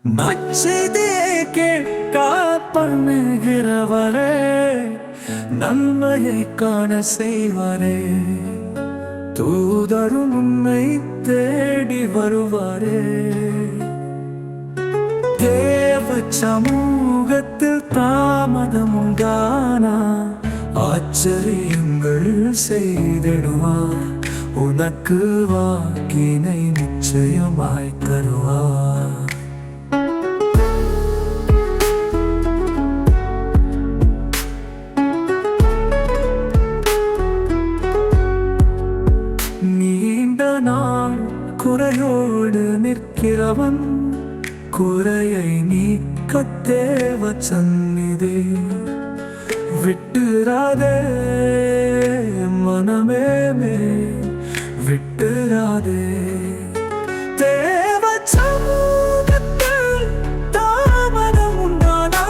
நற்செய்தியை கேட்கப் பண்ணுகிறவரே, நன்மையை காண செய்வாரே. தூதரும் உன்னை தேடி வருவாரே. தேவ சமூகத்தில் தாமதம் உண்டானா ஆச்சரியங்கள் செய்திடுவார். உனக்கு வாக்கினை நிச்சயமாய் தருவார். நீண்ட நாள் குறையோடு நிற்கிறவன் குறையை நீக்க தேவ சந்நிதி விட்டுறாதே. மனமே விட்டுறாதே. தேவ சமூகத்தில் தாமதம் உண்டானா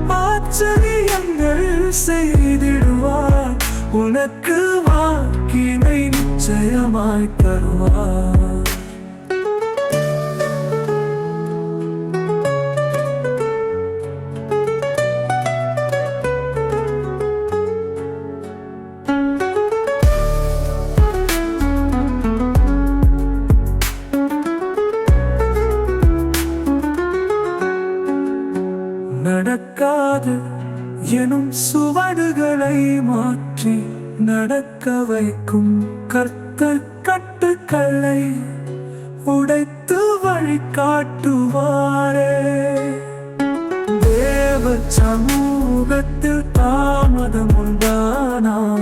ஆச்சரியங்கள் செய்திடுவார். உனக்கு வாக்கினை நிச்சயமாய் தருவார். நடக்காது எனும் சுவடுகளை மாற்றி நடக்க வைக்கும் கர்த்தர் கட்டுக்களை உடைத்து வழிகாட்டுவாரே. தேவ சமூகத்தில் தாமதம் உண்டானா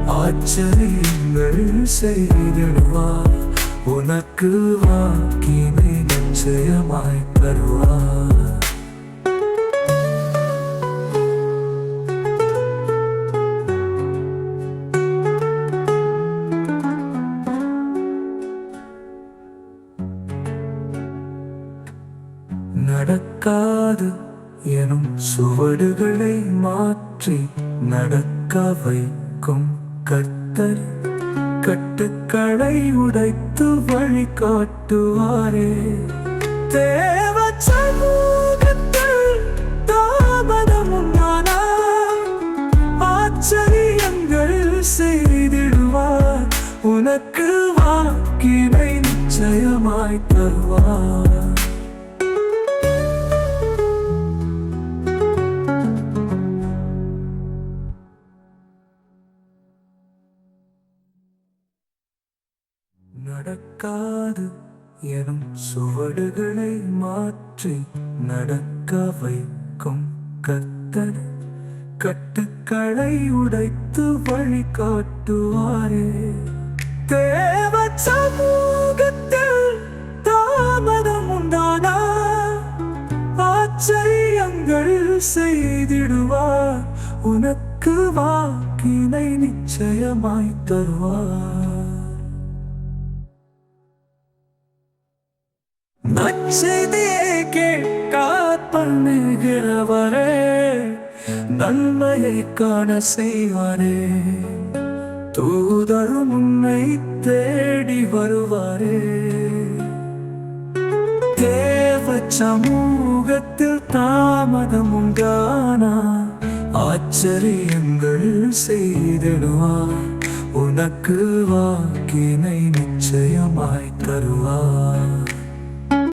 ஆச்சரியங்கள் செய்திடுவார். உனக்கு வாக்கினை நிச்சயமாய் தருவார். நடக்காது எனும் சுவடுகளை மாற்றி நடக்க வைக்கும் கர்த்தர் கட்டுக்களை உடைத்து வழிகாட்டுவாரே. தேவ சமூகத்தில் தாமதம் உண்டானா ஆச்சரியங்கள் செய்திடுவார். உனக்கு வாக்கினை நிச்சயமாய் தருவார். நடக்காது எனும் சுவடுகளை மாற்றி நடக்க வைக்கும் கர்த்தர் கட்டுக்களை உடைத்து வழிகாட்டுவாரே. தேவ சமூகத்தில் தாமதம் உண்டானா ஆச்சரியங்கள் செய்திடுவார். உனக்கு வாக்கினை நிச்சயமாய் தருவார். நற்செய்தியை கேட்கப் பண்ணுகிறவரே, நன்மையை காண செய்வாரே. தூதரும் உன்னை தேடி வருவாரே. தேவ சமூகத்தில் தாமதம் உண்டானா ஆச்சரியங்கள் செய்திடுவார். உனக்கு வாக்கினை நிச்சயமாய் தருவார்.